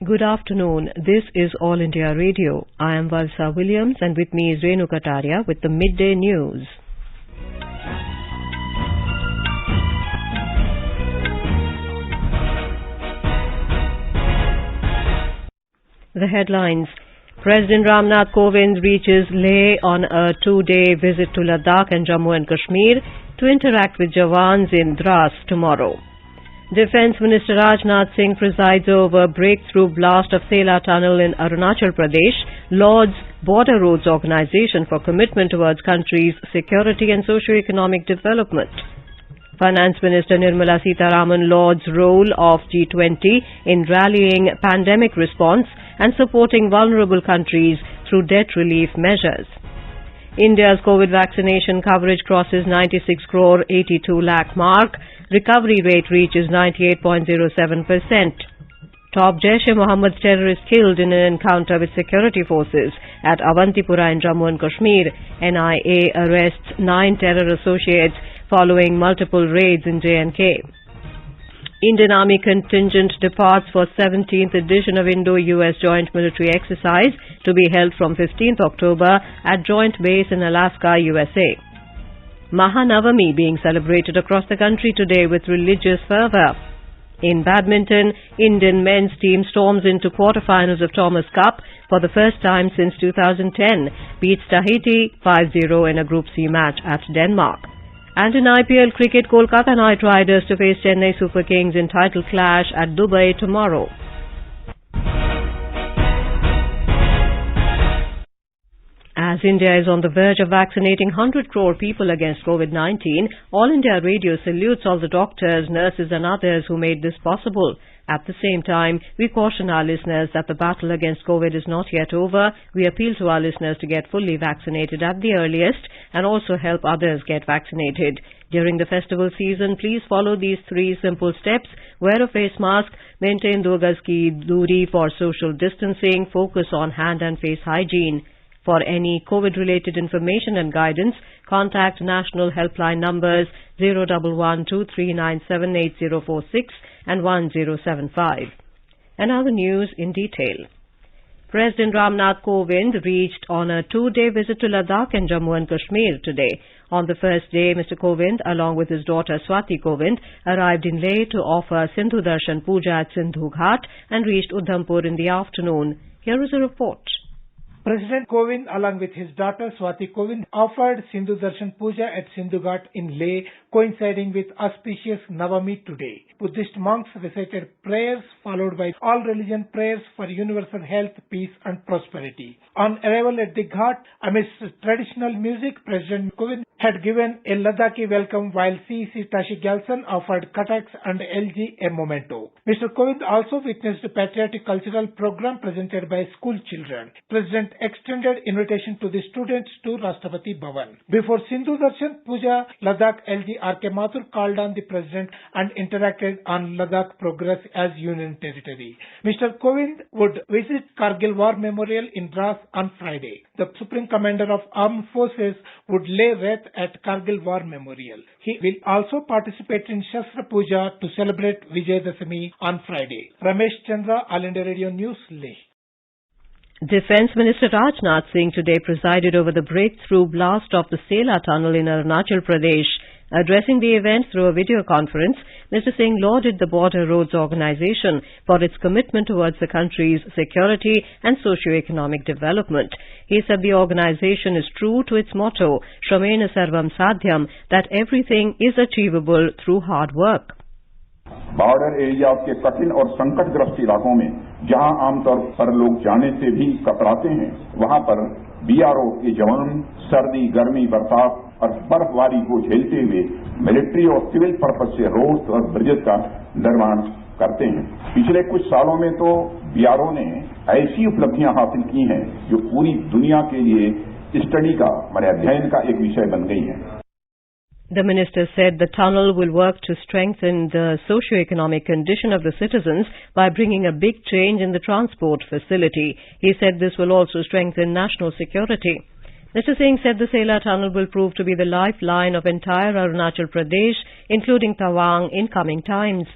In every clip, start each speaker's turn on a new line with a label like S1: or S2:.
S1: Good afternoon. This is All India Radio. I am Valsa Williams and with me is Renu Kataria with the Midday News. The headlines. President Ramnath Kovind reaches Leh on a two-day visit to Ladakh and Jammu and Kashmir to interact with Jawans in Dras tomorrow. Defence Minister Rajnath Singh presides over breakthrough blast of Sela Tunnel in Arunachal Pradesh, lauds Border Roads Organisation for commitment towards country's security and socio-economic development. Finance Minister Nirmala Sitharaman lauds role of G20 in rallying pandemic response and supporting vulnerable countries through debt relief measures. India's COVID vaccination coverage crosses 96 crore 82 lakh mark. Recovery rate reaches 98.07%. Top Jaish-e-Mohammed terrorist killed in an encounter with security forces at Avantipura in Jammu and Kashmir. NIA arrests 9 terror associates following multiple raids in J&K. Indian Army contingent departs for 17th edition of Indo-US Joint Military Exercise to be held from 15th October at Joint Base in Alaska, USA. Mahanavami being celebrated across the country today with religious fervour. In badminton, Indian men's team storms into quarter-finals of Thomas Cup for the first time since 2010, beats Tahiti 5-0 in a Group C match at Denmark. And in IPL cricket, Kolkata Knight Riders to face Chennai Super Kings in title clash at Dubai tomorrow. As India is on the verge of vaccinating 100 crore people against COVID-19, All India Radio salutes all the doctors, nurses and others who made this possible. At the same time, we caution our listeners that the battle against COVID is not yet over. We appeal to our listeners to get fully vaccinated at the earliest and also help others get vaccinated. During the festival season, please follow these 3 simple steps. Wear a face mask, maintain 2 gaz ki doori for social distancing, focus on hand and face hygiene. For any COVID-related information and guidance, contact national helpline numbers 011-2397-8046 and 1075. And now the news in detail. President Ramnath Kovind reached on a 2-day visit to Ladakh and Jammu and Kashmir today. On the first day, Mr. Kovind, along with his daughter Swati Kovind, arrived in Leh to offer Sindhu Darshan Puja at Sindhu Ghat and reached Udhampur in the afternoon. Here is a report.
S2: President Kovind, along with his daughter Swati Kovind, offered Sindhu Darshan Puja at Sindhu Ghat in Leh, coinciding with auspicious Navami today. Buddhist monks recited prayers followed by all religion prayers for universal health, peace and prosperity. On arrival at the Ghat, amidst traditional music, President Kovind had given a Ladakhi welcome while CEC Tashi Gyalsan offered Kataks and LG a memento. Mr. Kovind also witnessed a patriotic cultural program presented by school children. President extended invitation to the students to Rashtrapati Bhavan. Before Sindhu Darshan Puja, Ladakh LG R.K. Mathur called on the President and interacted on Ladakh progress as Union Territory. Mr. Kovind would visit Kargil War Memorial in Dras on Friday. The Supreme Commander of Armed Forces would lay wreath at Kargil War Memorial. He will also participate in Shastra Puja to celebrate Vijayadashami on Friday. Ramesh Chandra, All India Radio News, Leh.
S1: Defence Minister Rajnath Singh today presided over the breakthrough blast of the Sela Tunnel in Arunachal Pradesh. Addressing the event through a video conference, Mr. Singh lauded the Border Roads Organisation for its commitment towards the country's security and socio-economic development. He said the organisation is true to its motto, Shramena Sarvam Sadhyam, that everything is achievable through hard work.
S3: Border area के कठिन और संकटग्रस्त इलाकों में जहां आमतौर पर लोग जाने से भी कतराते हैं, वहां पर बीआरओ के जवान सर्दी, गर्मी, बरसात और बर्फबारी को झेलते हुए मिलिट्री और सिविल पर्पज से रोड्स और ब्रिजेस का निर्माण करते हैं। पिछले कुछ सालों में तो बीआरओ ने ऐसी उपलब्धियां हासिल की हैं जो पूरी दुनिया के लिए स्टडी का, अध्ययन का एक विषय बन गई हैं।
S1: The minister said the tunnel will work to strengthen the socio-economic condition of the citizens by bringing a big change in the transport facility. He said this will also strengthen national security. Mr. Singh said the Sela tunnel will prove to be the lifeline of entire Arunachal Pradesh, including Tawang, in coming times.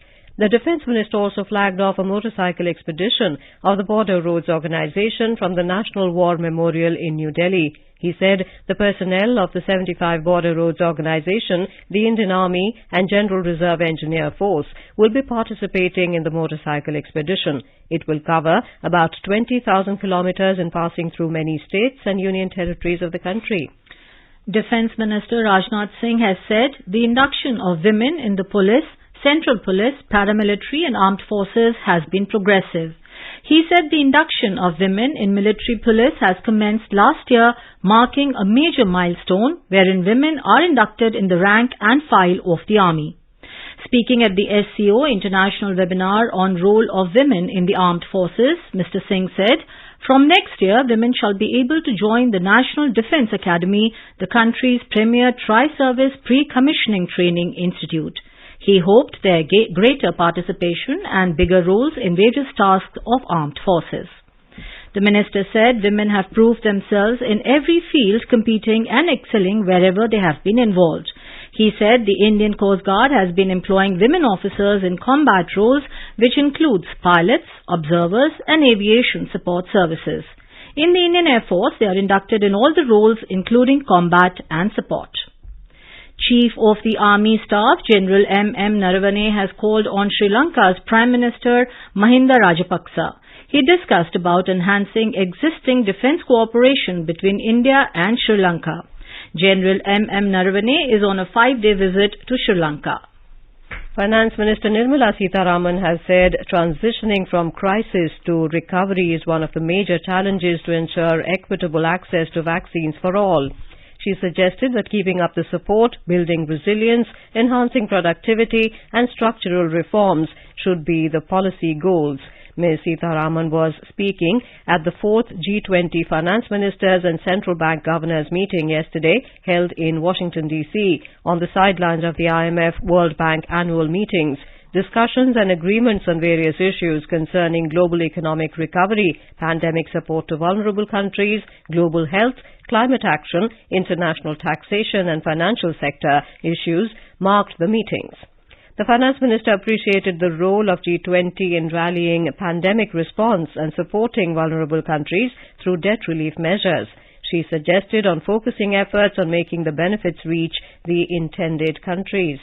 S1: The Defence Minister also flagged off a motorcycle expedition of the Border Roads Organisation from the National War Memorial in New Delhi. He said the personnel of the 75 Border Roads Organisation, the Indian Army and General Reserve Engineer Force will be participating in the motorcycle expedition. It will cover about 20,000 kilometres in passing through many states and union territories of the country.
S4: Defence Minister Rajnath Singh has said the induction of women in the police, central police, paramilitary and armed forces has been progressive. He said the induction of women in military police has commenced last year, marking a major milestone wherein women are inducted in the rank and file of the army. Speaking at the SCO International Webinar on Role of Women in the Armed Forces, Mr. Singh said, from next year, women shall be able to join the National Defence Academy, the country's premier tri-service pre-commissioning training institute. He hoped their greater participation and bigger roles in various tasks of armed forces. The minister said women have proved themselves in every field, competing and excelling wherever they have been involved. He said the Indian Coast Guard has been employing women officers in combat roles, which includes pilots, observers and aviation support services. In the Indian Air Force, they are inducted in all the roles including combat and support. Chief of the Army Staff, General M.M. Naravane, has called on Sri Lanka's Prime Minister Mahinda Rajapaksa. He discussed about enhancing existing defence cooperation between India and Sri Lanka. General M.M. Naravane is on a 5-day visit to Sri Lanka.
S1: Finance Minister Nirmala Sitharaman has said transitioning from crisis to recovery is one of the major challenges to ensure equitable access to vaccines for all. She suggested that keeping up the support, building resilience, enhancing productivity and structural reforms should be the policy goals. Ms. Sitharaman was speaking at the 4th G20 Finance Ministers and Central Bank Governors meeting yesterday, held in Washington, D.C., on the sidelines of the IMF World Bank annual meetings. Discussions and agreements on various issues concerning global economic recovery, pandemic support to vulnerable countries, global health, climate action, international taxation and financial sector issues marked the meetings. The Finance Minister appreciated the role of G20 in rallying pandemic response and supporting vulnerable countries through debt relief measures. She suggested on focusing efforts on making the benefits reach the intended countries.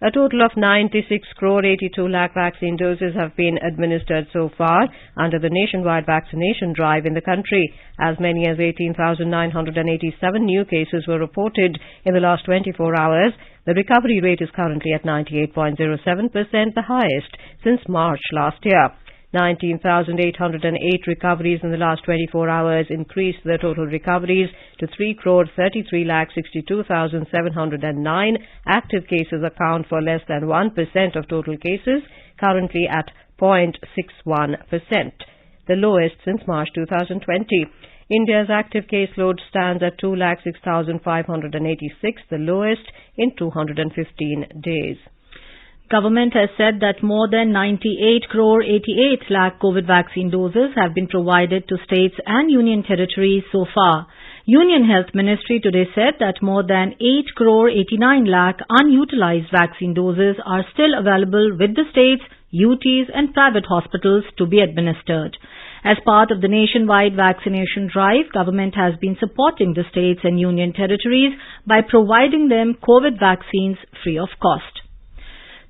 S1: A total of 96 crore 82 lakh vaccine doses have been administered so far under the nationwide vaccination drive in the country. As many as 18,987 new cases were reported in the last 24 hours. The recovery rate is currently at 98.07%, the highest since March last year. 19,808 recoveries in the last 24 hours increased the total recoveries to 3 crore 33 lakh 62,709. Active cases account for less than 1% of total cases, currently at 0.61%, the lowest since March 2020. India's active caseload stands at 2,06,586, the lowest in 215 days.
S4: Government has said that more than 98 crore 88 lakh COVID vaccine doses have been provided to states and union territories so far. Union Health Ministry today said that more than 8 crore 89 lakh unutilized vaccine doses are still available with the states, UTs and private hospitals to be administered. As part of the nationwide vaccination drive, government has been supporting the states and union territories by providing them COVID vaccines free of cost.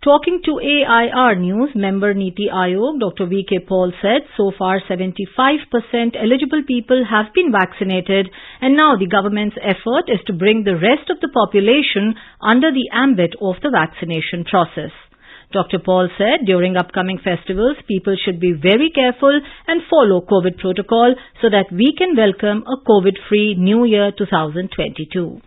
S4: Talking to AIR News, member Niti Aayog, Dr. V.K. Paul said so far 75% eligible people have been vaccinated and now the government's effort is to bring the rest of the population under the ambit of the vaccination process. Dr. Paul said during upcoming festivals, people should be very careful and follow COVID protocol so that we can welcome a COVID-free New Year 2022.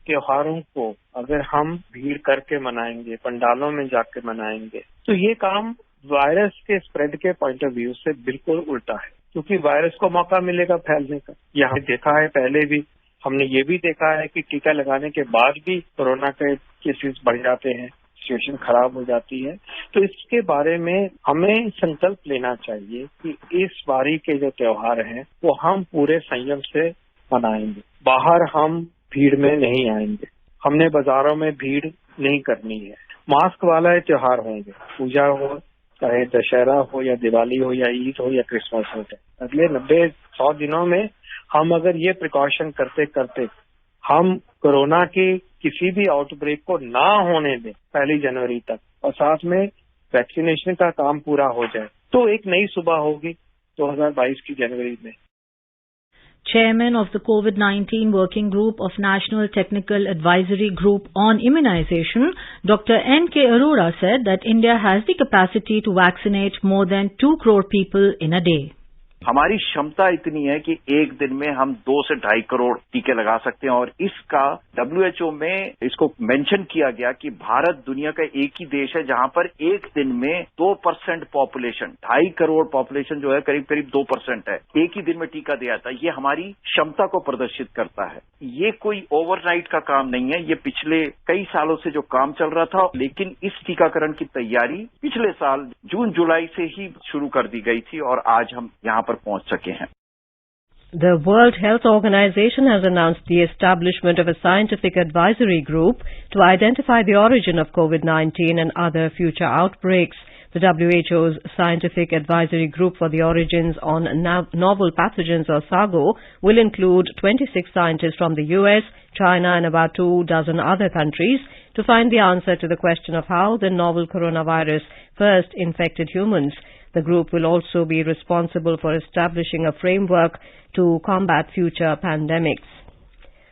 S5: त्योहारों को अगर हम भीड़ करके मनाएंगे, पंडालों में जाके मनाएंगे, तो ये काम वायरस के स्प्रेड के पॉइंट ऑफ व्यू से बिल्कुल उल्टा है, क्योंकि वायरस को मौका मिलेगा फैलने का। यहाँ देखा है, पहले भी हमने ये भी देखा है कि टीका लगाने के बाद भी कोरोना के केसेस बढ़ जाते हैं, सिचुएशन खराब हो जाती है। तो इसके बारे में हमें संकल्प लेना चाहिए कि इस बारी के जो त्योहार हैं वो हम पूरे संयम से मनाएंगे। बाहर हम भीड़ में नहीं आएंगे, हमने बाजारों में भीड़ नहीं करनी है, मास्क वाला त्योहार होंगे, पूजा हो, चाहे दशहरा हो या दिवाली हो या ईद हो या क्रिसमस हो। अगले 90-100 दिनों में हम अगर ये प्रिकॉशन करते करते हम कोरोना की किसी भी आउटब्रेक को ना होने दें 1 जनवरी तक, और साथ में वैक्सीनेशन का काम पूरा हो जाए, तो एक नई सुबह होगी 2022 की जनवरी में।
S4: Chairman of the COVID-19 Working Group of National Technical Advisory Group on Immunization, Dr. N.K. Arora said that India has the capacity to vaccinate more than 2 crore people in a day.
S6: हमारी क्षमता इतनी है कि एक दिन में हम 2 से 2.5 करोड़ टीके लगा सकते हैं, और इसका WHO में इसको मेंशन किया गया कि भारत दुनिया का एक ही देश है जहां पर एक दिन में 2% पॉपुलेशन, 2.5 करोड़ पॉपुलेशन जो है करीब करीब 2% है, एक ही दिन में टीका दिया जाता है। ये हमारी क्षमता को प्रदर्शित करता है। ये कोई ओवरनाइट का काम नहीं है, ये पिछले कई सालों से जो काम चल रहा था, लेकिन इस टीकाकरण की तैयारी पिछले साल जून जुलाई से ही शुरू कर दी गई थी और आज हम यहाँ पर पहुंच सके हैं।
S1: The World Health Organization has announced the establishment of a scientific advisory group to identify the origin of COVID-19 and other future outbreaks. The WHO's Scientific Advisory Group for the Origins on Novel Pathogens, or SAGO, will include 26 scientists from the US, China and about 24 other countries to find the answer to the question of how the novel coronavirus first infected humans. The group will also be responsible for establishing a framework to combat future pandemics.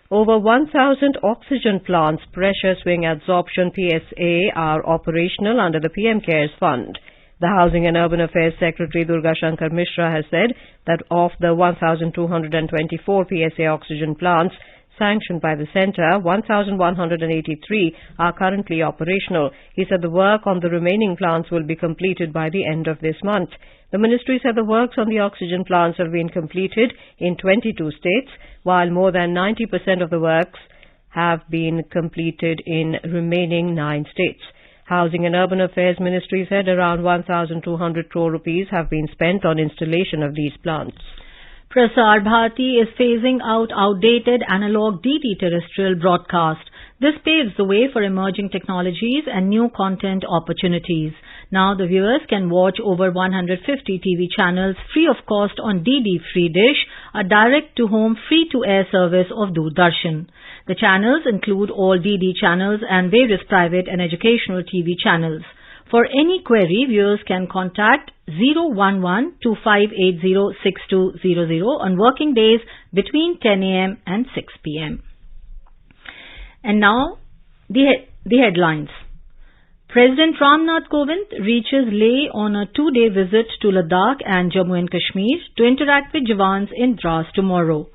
S1: Over 1,000 oxygen plants, pressure swing adsorption PSA, are operational under the PM CARES Fund. The Housing and Urban Affairs Secretary Durga Shankar Mishra has said that of the 1,224 PSA oxygen plants sanctioned by the centre, 1,183 are currently operational. He said the work on the remaining plants will be completed by the end of this month. The ministry said the works on the oxygen plants have been completed in 22 states, while more than 90% of the works have been completed in remaining 9 states. Housing and Urban Affairs Ministry said around 1,200 crore rupees have been spent on installation of these plants.
S4: Prasar Bharati is phasing out outdated analog DD terrestrial broadcast. This paves the way for emerging technologies and new content opportunities. Now the viewers can watch over 150 TV channels free of cost on DD Free Dish, a direct-to-home free-to-air service of Doordarshan. The channels include all DD channels and various private and educational TV channels. For any query, viewers can contact 011-2580-6200 on working days between 10 a.m. and 6 p.m. And now, the headlines. President Ramnath Kovind reaches Leh on a 2-day visit to Ladakh and Jammu and Kashmir to interact with Jawans in Dras tomorrow.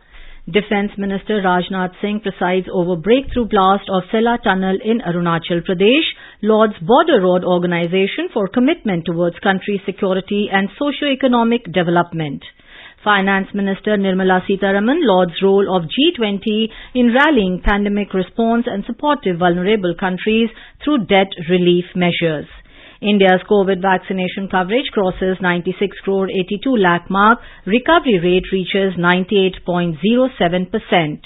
S4: Defence Minister Rajnath Singh presides over breakthrough blast of Sela Tunnel in Arunachal Pradesh, lauds Border Road Organisation for commitment towards country security and socio-economic development. Finance Minister Nirmala Sitharaman lauds role of G20 in rallying pandemic response and supportive vulnerable countries through debt relief measures. India's COVID vaccination coverage crosses 96 crore 82 lakh mark. Recovery rate reaches 98.07%.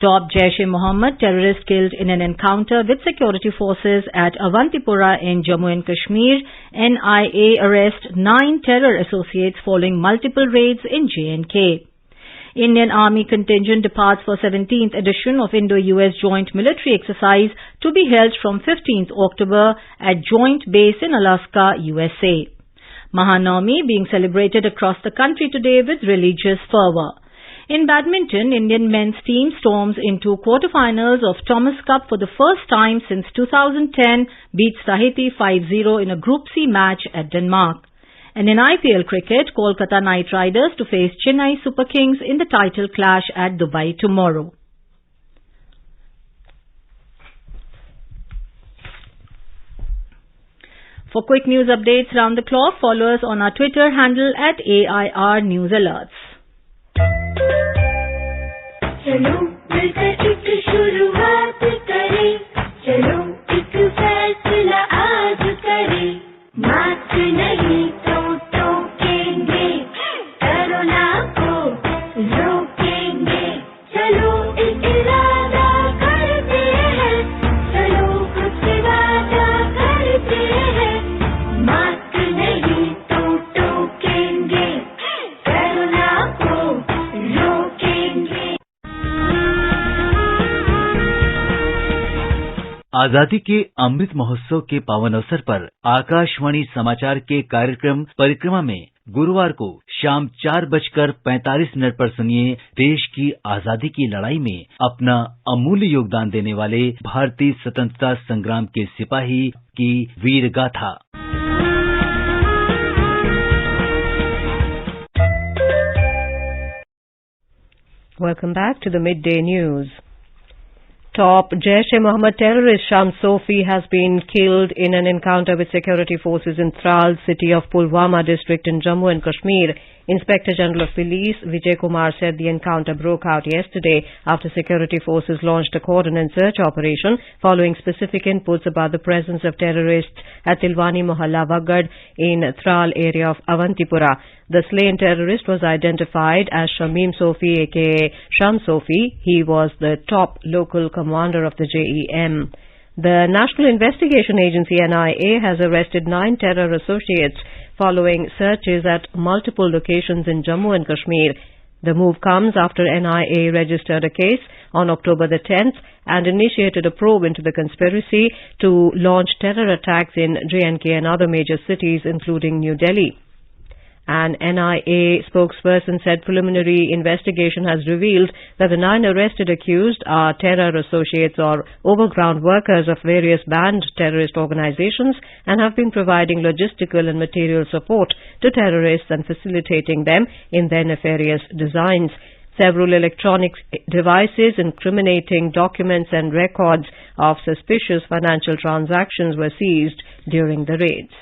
S4: Top Jaish-e-Mohammed terrorist killed in an encounter with security forces at Avantipura in Jammu and Kashmir. NIA arrest 9 terror associates following multiple raids in J&K. Indian Army contingent departs for 17th edition of Indo-US Joint Military Exercise to be held from 15th October at Joint Base in Alaska, USA. Mahanavami being celebrated across the country today with religious fervour. In badminton, Indian men's team storms into quarterfinals of Thomas Cup for the first time since 2010, beats Tahiti 5-0 in a Group C match at Denmark. And in IPL cricket, Kolkata Knight Riders to face Chennai Super Kings in the title clash at Dubai tomorrow. For quick news updates round the clock, follow us on our Twitter handle at AIR News Alerts.
S7: चलो मिलकर एक शुरुआत करें, चलो एक फैसला आज करें, मास्क नहीं तो टोकेंगे, कोरोना को रोकेंगे, चलो एक इरादा करते हैं, चलो कुछ वादा
S8: आजादी के अमृत महोत्सव के पावन अवसर पर आकाशवाणी समाचार के कार्यक्रम परिक्रमा में गुरुवार को शाम 4:45 पर सुनिए देश की आजादी की लड़ाई में अपना अमूल्य योगदान देने वाले भारतीय स्वतंत्रता संग्राम के सिपाही की वीर गाथा।
S1: Welcome back to the Midday News. Top Jaish-e-Mohammed terrorist Shams Sofi has been killed in an encounter with security forces in Tral city of Pulwama district in Jammu and Kashmir. Inspector General of Police Vijay Kumar said the encounter broke out yesterday after security forces launched a cordon and search operation following specific inputs about the presence of terrorists at Tilwani Mohalla Wagad in Tral area of Avantipura. The slain terrorist was identified as Shamim Sofi aka Shams Sofi. He was the top local commander of the JEM. The National Investigation Agency NIA has arrested 9 terror associates following searches at multiple locations in Jammu and Kashmir. The move comes after NIA registered a case on October the 10th and initiated a probe into the conspiracy to launch terror attacks in J&K and other major cities including New Delhi. An NIA spokesperson said preliminary investigation has revealed that the 9 arrested accused are terror associates or overground workers of various banned terrorist organizations and have been providing logistical and material support to terrorists and facilitating them in their nefarious designs. Several electronic devices incriminating documents and records of suspicious financial transactions were seized during the raids.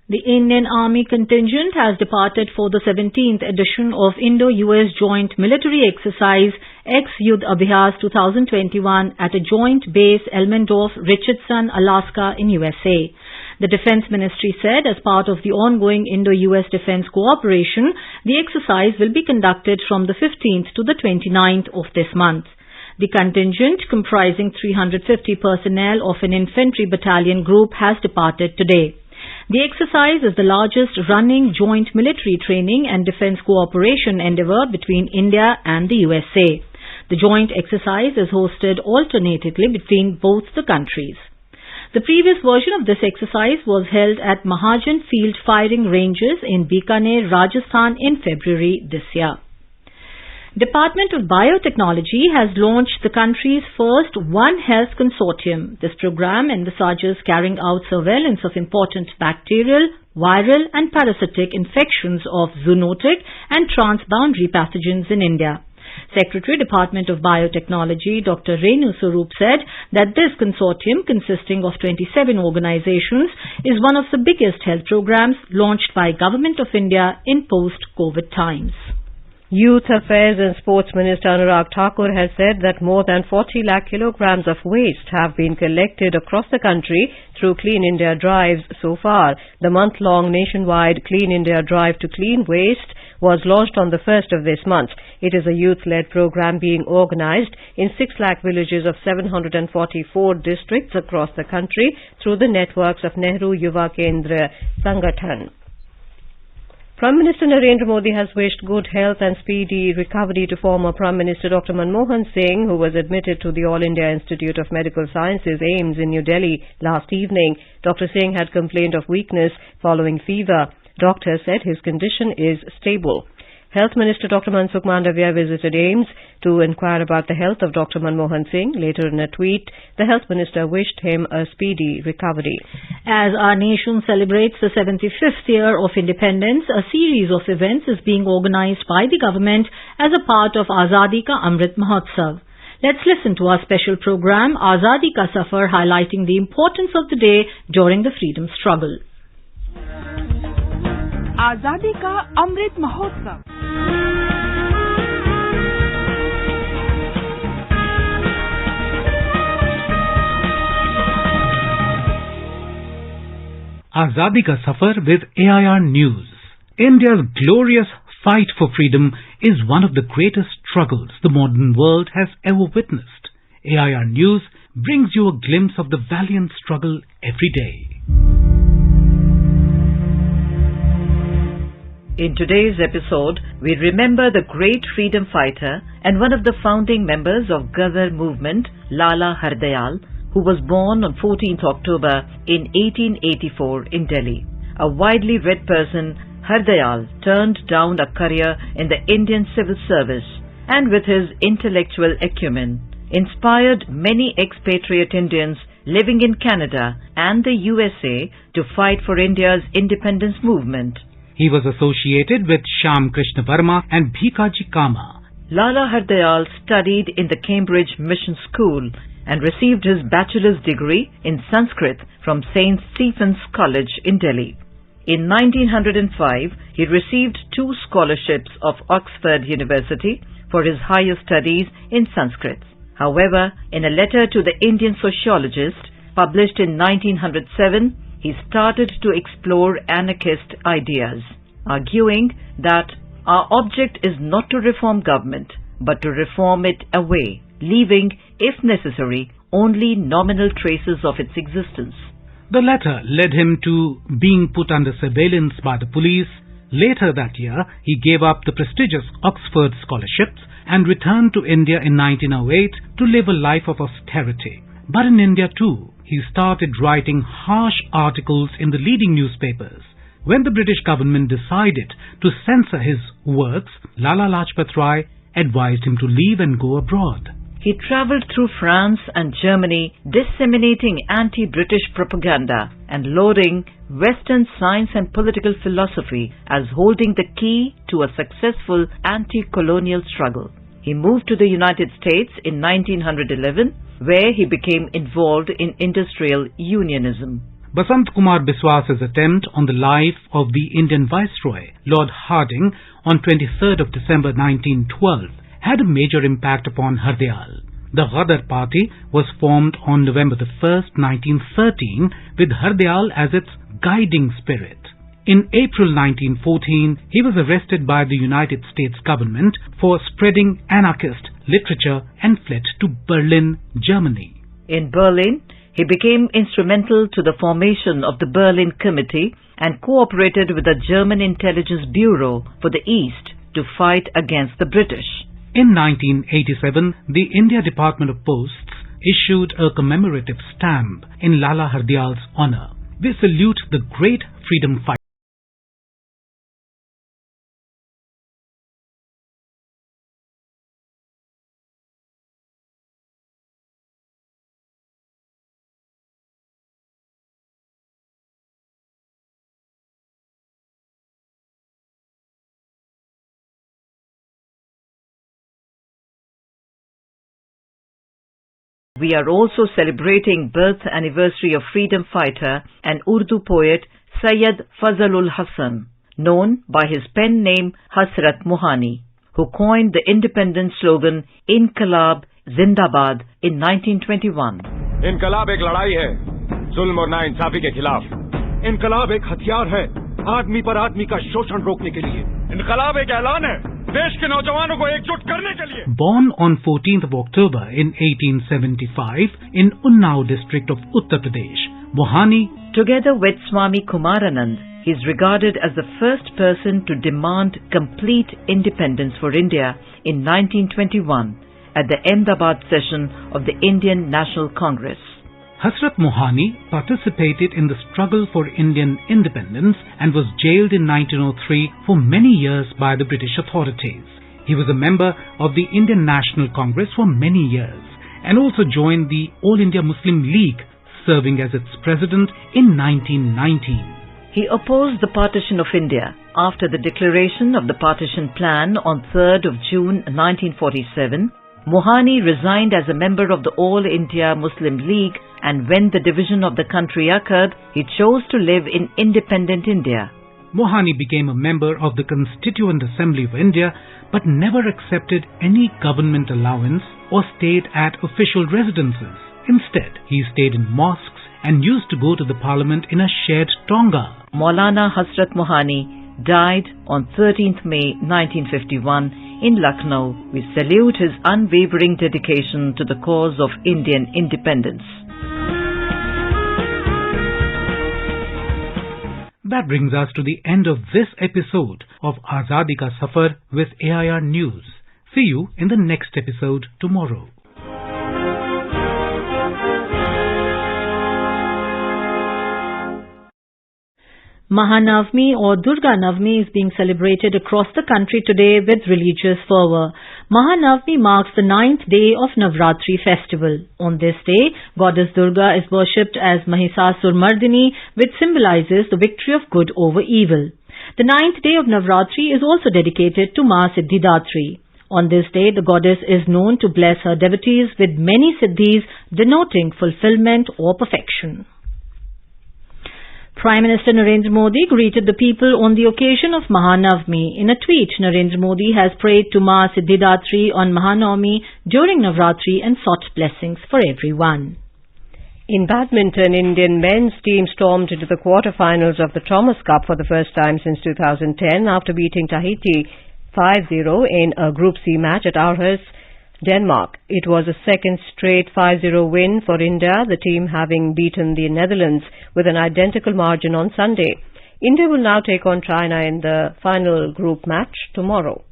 S4: The Indian Army contingent has departed for the 17th edition of Indo-US Joint Military Exercise Ex-Yudh Abhyas 2021 at a joint base Elmendorf, Richardson, Alaska in USA. The Defense Ministry said as part of the ongoing Indo-US defense cooperation, the exercise will be conducted from the 15th to the 29th of this month. The contingent, comprising 350 personnel of an infantry battalion group, has departed today. The exercise is the largest running joint military training and defense cooperation endeavor between India and the USA. The joint exercise is hosted alternately between both the countries. The previous version of this exercise was held at Mahajan Field Firing Ranges in Bikaner, Rajasthan in February this year. Department of Biotechnology has launched the country's first One Health Consortium. This program envisages carrying out surveillance of important bacterial, viral and parasitic infections of zoonotic and transboundary pathogens in India. Secretary, Department of Biotechnology, Dr. Renu Swarup said that this consortium, consisting of 27 organizations, is one of the biggest health programs launched by Government of India in post-COVID times.
S1: Youth Affairs and Sports Minister Anurag Thakur has said that more than 40 lakh kilograms of waste have been collected across the country through Clean India drives so far. The month-long nationwide Clean India Drive to Clean Waste was launched on the 1st of this month. It is a youth-led program being organized in 6 lakh villages of 744 districts across the country through the networks of Nehru Yuva Kendra Sangathan. Prime Minister Narendra Modi has wished good health and speedy recovery to former Prime Minister Dr. Manmohan Singh, who was admitted to the All India Institute of Medical Sciences AIIMS in New Delhi last evening. Dr. Singh had complained of weakness following fever. Doctors said his condition is stable. Health Minister Dr. Mansukh Mandavia visited AIIMS to inquire about the health of Dr. Manmohan Singh. Later in a tweet, the Health Minister wished him a speedy recovery.
S4: As our nation celebrates the 75th year of independence, a series of events is being organized by the government as a part of Azadi Ka Amrit Mahotsav. Let's listen to our special program, Azadi Ka Safar, highlighting the importance of the day during the freedom struggle.
S9: आजादी का Amrit Mahotsav.
S10: Azadi Ka Safar with AIR News. India's glorious fight for freedom is one of the greatest struggles the modern world has ever witnessed. AIR News brings you a glimpse of the valiant struggle every day.
S11: In today's episode, we remember the great freedom fighter and one of the founding members of Ghazar movement, Lala Hardayal, who was born on 14th October in 1884 in Delhi. A widely read person, Hardayal turned down a career in the Indian civil service and with his intellectual acumen inspired many expatriate Indians living in Canada and the USA to fight for India's independence movement.
S10: He was associated with Shyam Krishna Verma and Bhikaji Kama.
S11: Lala Hardayal studied in the Cambridge Mission School and received his bachelor's degree in Sanskrit from St. Stephen's College in Delhi. In 1905, he received 2 scholarships of Oxford University for his higher studies in Sanskrit. However, in a letter to the Indian sociologist published in 1907, he started to explore anarchist ideas, arguing that our object is not to reform government, but to reform it away, leaving, if necessary, only nominal traces of its existence.
S10: The letter led him to being put under surveillance by the police. Later that year, he gave up the prestigious Oxford scholarships and returned to India in 1908 to live a life of austerity. But in India too, he started writing harsh articles in the leading newspapers. When the British government decided to censor his works, Lala Lajpat Rai advised him to leave and go abroad.
S11: He travelled through France and Germany, disseminating anti-British propaganda and lauding Western science and political philosophy as holding the key to a successful anti-colonial struggle. He moved to the United States in 1911, where he became involved in industrial unionism.
S10: Basant Kumar Biswas's attempt on the life of the Indian Viceroy, Lord Hardinge, on 23rd of December 1912, had a major impact upon Hardayal. The Ghadar Party was formed on November 1st, 1913, with Hardayal as its guiding spirit. In April 1914, he was arrested by the United States government for spreading anarchist literature and fled to Berlin, Germany.
S11: In Berlin, he became instrumental to the formation of the Berlin Committee and cooperated with the German Intelligence Bureau for the East to fight against the British.
S10: In 1987, the India Department of Posts issued a commemorative stamp in Lala Hardayal's honor. We salute the great freedom fighter.
S11: We are also celebrating birth anniversary of freedom fighter and Urdu poet Sayyid Fazlul Hasan, known by his pen name Hasrat Mohani, who coined the independence slogan Inqilab Zindabad in 1921.
S12: इनकलाब एक लड़ाई है जुल्म और नाइंसाफी के खिलाफ. इनकलाब एक हथियार है आदमी पर आदमी का शोषण रोकने के लिए. इनकलाब एक ऐलान है देश के नौजवानों को एकजुट करने के लिए.
S10: Born on 14th of October in 1875 in Unnao district of Uttar Pradesh, Mohani,
S11: together with Swami Kumaranand, he is regarded as the first person to demand complete independence for India in 1921 at the Ahmedabad session of the Indian National Congress.
S10: Hasrat Mohani participated in the struggle for Indian independence and was jailed in 1903 for many years by the British authorities. He was a member of the Indian National Congress for many years and also joined the All India Muslim League, serving as its president in 1919.
S11: He opposed the partition of India. After the declaration of the partition plan on 3rd of June 1947, Mohani resigned as a member of the All India Muslim League, and when the division of the country occurred, he chose to live in independent India.
S10: Mohani became a member of the Constituent Assembly of India but never accepted any government allowance or stayed at official residences. Instead, he stayed in mosques and used to go to the parliament in a shared tonga.
S11: Maulana Hasrat Mohani died on 13th May 1951 in Lucknow. We salute his unwavering dedication to the cause of Indian independence.
S10: That brings us to the end of this episode of Azadi Ka Safar with AIR News. See you in the next episode tomorrow.
S4: Mahanavami or Durga Navami is being celebrated across the country today with religious fervour. Mahanavami marks the 9th day of Navratri festival. On this day, Goddess Durga is worshipped as Mahisasur-Mardini, which symbolizes the victory of good over evil. The 9th day of Navratri is also dedicated to Ma Siddhidatri. On this day, the goddess is known to bless her devotees with many siddhis denoting fulfillment or perfection. Prime Minister Narendra Modi greeted the people on the occasion of Mahanavami. In a tweet, Narendra Modi has prayed to Ma Siddhidatri on Mahanavami during Navratri and sought blessings for everyone.
S1: In badminton, Indian men's team stormed into the quarter-finals of the Thomas Cup for the first time since 2010 after beating Tahiti 5-0 in a Group C match at Aarhus, Denmark. It was a second straight 5-0 win for India, the team having beaten the Netherlands with an identical margin on Sunday. India will now take on China in the final group match tomorrow.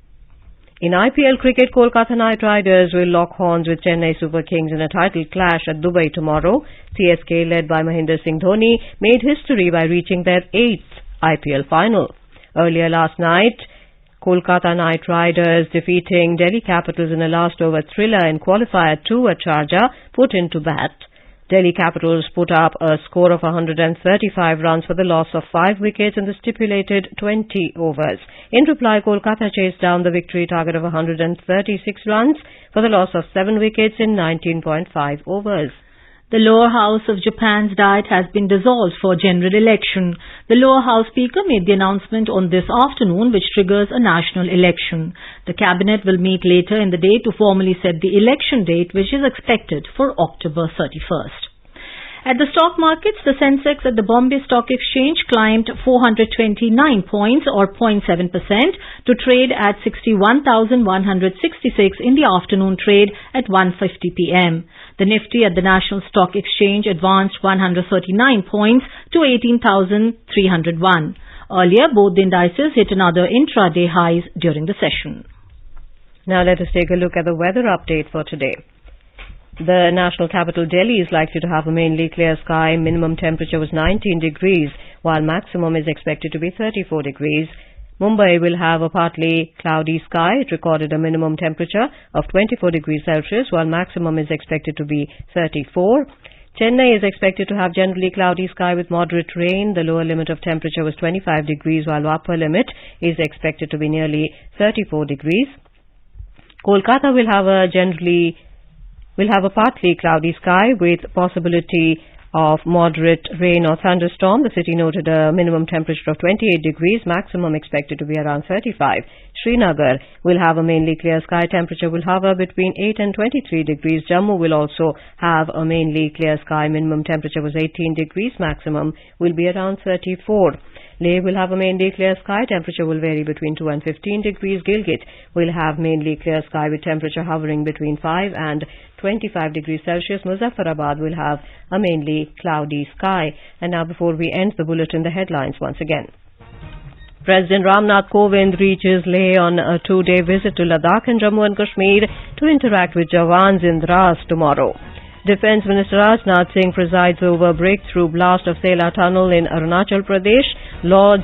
S1: In IPL cricket, Kolkata Knight Riders will lock horns with Chennai Super Kings in a title clash at Dubai tomorrow. CSK, led by Mahendra Singh Dhoni, made history by reaching their 8th IPL final. Earlier last night, Kolkata Knight Riders defeating Delhi Capitals in a last-over thriller in qualifier 2 at Sharjah put into bat. Delhi Capitals put up a score of 135 runs for the loss of 5 wickets in the stipulated 20 overs. In reply, Kolkata chased down the victory target of 136 runs for the loss of 7 wickets in 19.5 overs.
S4: The lower house of Japan's Diet has been dissolved for general election. The lower house speaker made the announcement on this afternoon, which triggers a national election. The cabinet will meet later in the day to formally set the election date, which is expected for October 31st. At the stock markets, the Sensex at the Bombay Stock Exchange climbed 429 points or 0.7% to trade at 61,166 in the afternoon trade at 1:50 p.m. The Nifty at the National Stock Exchange advanced 139 points to 18,301. Earlier, both the indices hit another intraday highs during the session.
S1: Now let us take a look at the weather update for today. The national capital Delhi is likely to have a mainly clear sky. Minimum temperature was 19 degrees, while maximum is expected to be 34 degrees. Mumbai will have a partly cloudy sky. It recorded a minimum temperature of 24 degrees Celsius, while maximum is expected to be 34. Chennai is expected to have generally cloudy sky with moderate rain. The lower limit of temperature was 25 degrees, while the upper limit is expected to be nearly 34 degrees. Kolkata will have a partly cloudy sky with possibility of moderate rain or thunderstorm. The city noted a minimum temperature of 28 degrees, maximum expected to be around 35. Srinagar will have a mainly clear sky. Temperature will hover between 8 and 23 degrees. Jammu will also have a mainly clear sky. Minimum temperature was 18 degrees, maximum will be around 34. Leh will have a mainly clear sky. Temperature will vary between 2 and 15 degrees. Gilgit will have mainly clear sky with temperature hovering between 5 and 25 degrees Celsius. Muzaffarabad will have a mainly cloudy sky. And now, before we end the bulletin, the headlines once again. President Ramnath Kovind reaches Leh on a 2-day visit to Ladakh and Jammu and Kashmir to interact with Jawans in Dras tomorrow. Defence Minister Rajnath Singh presides over breakthrough blast of Sela Tunnel in Arunachal Pradesh. Lord's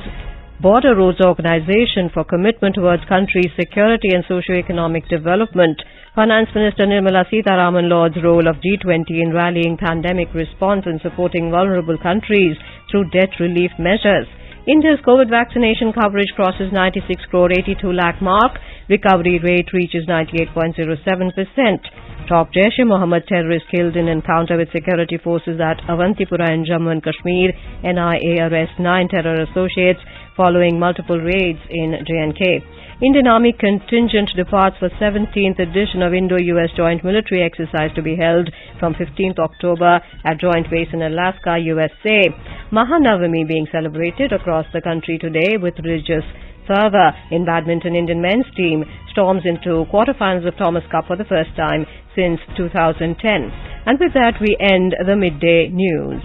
S1: Border Roads Organisation for commitment towards country's security and socio-economic development. Finance Minister Nirmala Sitharaman Lord's role of G20 in rallying pandemic response and supporting vulnerable countries through debt relief measures. India's COVID vaccination coverage crosses 96 crore 82 lakh mark. Recovery rate reaches 98.07%. Top Jaish-e-Mohammed terrorist killed in encounter with security forces at Avantipura in Jammu and Kashmir. NIA arrests 9 terror associates following multiple raids in J&K. Indian Army contingent departs for 17th edition of Indo-US Joint Military Exercise to be held from 15th October at Joint Base in Alaska, USA. Mahanavami being celebrated across the country today with religious fervour. In badminton, Indian men's team storms into quarterfinals of Thomas Cup for the first time since 2010. And with that, we end the midday news.